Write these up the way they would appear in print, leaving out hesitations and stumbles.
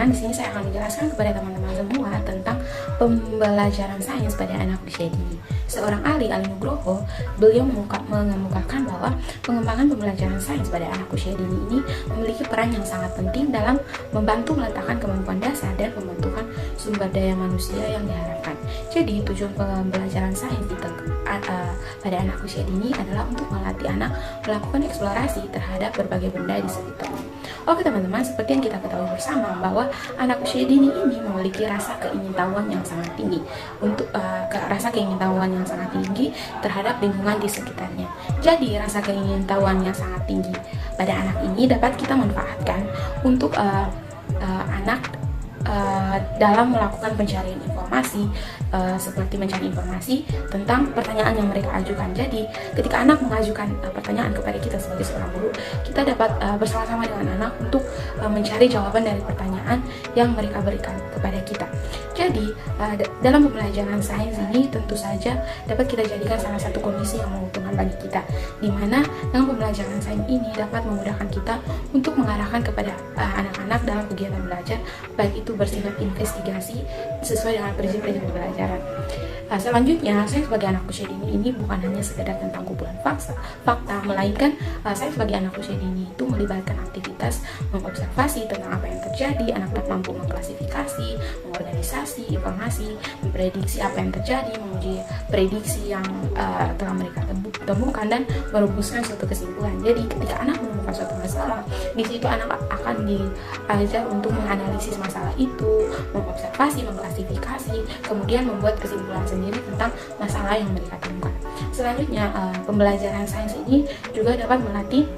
teman-teman, di sini saya akan menjelaskan kepada teman-teman semua tentang pembelajaran sains pada anak usia dini. Seorang ahli, Ali Nugroho, beliau mengemukakan bahwa pengembangan pembelajaran sains pada anak usia dini ini memiliki peran yang sangat penting dalam membantu meletakkan kemampuan dasar dan pembentukan sumber daya manusia yang diharapkan. Jadi tujuan pembelajaran sains pada anak usia dini adalah untuk melatih anak melakukan eksplorasi terhadap berbagai benda di sekitarnya. Oke teman-teman, seperti yang kita ketahui bersama bahwa anak usia dini ini memiliki rasa keingintahuan yang sangat tinggi terhadap lingkungan di sekitarnya. Jadi rasa keingintahuan yang sangat tinggi pada anak ini dapat kita manfaatkan untuk anak dalam melakukan pencarian informasi, seperti mencari informasi tentang pertanyaan yang mereka ajukan. Jadi ketika anak mengajukan pertanyaan kepada kita sebagai seorang guru, kita dapat bersama-sama dengan anak untuk mencari jawaban dari pertanyaan yang mereka berikan kepada kita. Jadi dalam pembelajaran sains ini tentu saja dapat kita jadikan salah satu kondisi yang menguntungkan bagi kita, di mana dengan pembelajaran sains ini dapat memudahkan kita untuk mengarahkan kepada anak-anak dalam kegiatan belajar, baik itu bersifat investigasi sesuai dengan prinsip-prinsip pembelajaran. Selanjutnya, saya sebagai anak usia dini ini bukan hanya sekedar tentang kumpulan fakta, melainkan saya sebagai anak usia dini itu melibatkan aktivitas mengobservasi tentang apa yang terjadi. Anak-anak mampu mengklasifikasi, mengorganisasi informasi, memprediksi apa yang terjadi, menguji prediksi yang telah mereka temukan, dan merumuskan suatu kesimpulan. Jadi ketika anak menemukan suatu masalah, di situ anak akan diajar untuk menganalisis masalah itu, mengobservasi, mengklasifikasi, kemudian membuat kesimpulan sendiri tentang masalah yang mereka temukan. Selanjutnya, pembelajaran sains ini juga dapat melatih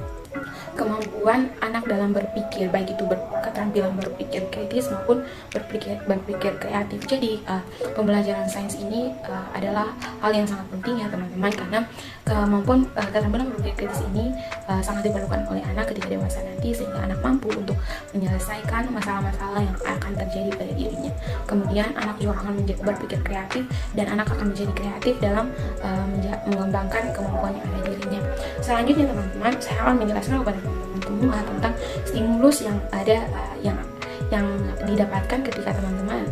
kemampuan anak dalam berpikir, baik itu keterampilan berpikir kritis maupun berpikir kreatif. Jadi pembelajaran sains ini adalah hal yang sangat penting ya teman-teman, karena kemampuan keterampilan berpikir kritis ini sangat diperlukan oleh anak ketika dewasa nanti, sehingga anak mampu untuk menyelesaikan masalah-masalah yang akan terjadi pada dirinya. Kemudian anak juga akan berpikir kreatif, dan anak akan menjadi kreatif dalam mengembangkan kemampuan yang ada dirinya. Selanjutnya teman-teman, saya akan menjelaskan kepada teman-teman semua tentang stimulus yang ada yang didapatkan ketika teman-teman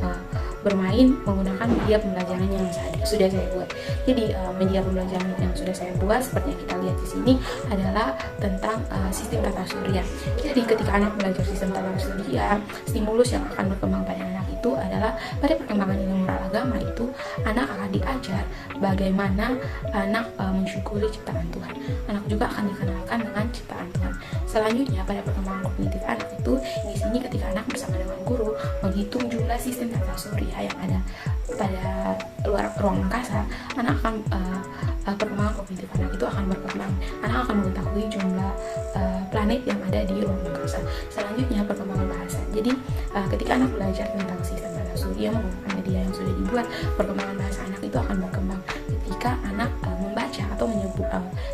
bermain menggunakan media pembelajaran yang sudah saya buat. Jadi media pembelajaran yang sudah saya buat seperti yang kita lihat di sini adalah tentang sistem tata surya. Jadi ketika anak belajar sistem tata surya, stimulus yang akan berkembang pada anak itu adalah pada perkembangan ilmu moral agama itu anak akan diajar bagaimana anak mensyukuri ciptaan Tuhan. Anak juga akan dikenalkan dengan ciptaan Tuhan. Selanjutnya pada perkembangan kognitif anak itu di sini ketika anak bersama dengan guru menghitung jumlah sistem tata surya yang ada pada luar ruang angkasa, anak akan perkembangan kognitif anak itu akan berkembang. Anak akan mengetahui jumlah planet yang ada di ruang angkasa. Selanjutnya perkembangan bahasa. Jadi ketika anak belajar tentang sistem tata surya menggunakan media yang sudah dibuat, perkembangan bahasa anak itu akan berkembang. Ketika anak membaca atau menyebut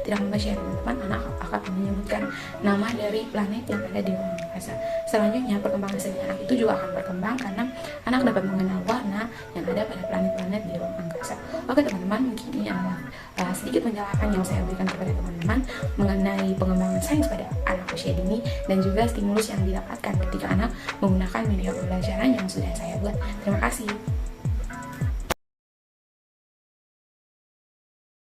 tidak membaca ya teman-teman, anak akan menyebutkan nama dari planet yang ada di ruang angkasa. Selanjutnya perkembangan seni anak itu juga akan berkembang karena anak dapat mengenal warna yang ada pada planet-planet di ruang angkasa. Oke teman-teman, mungkin ini adalah sedikit penjelasan yang saya berikan kepada teman-teman mengenai pengembangan sains pada anak usia dini dan juga stimulus yang didapatkan ketika anak menggunakan media pembelajaran yang sudah saya buat. Terima kasih.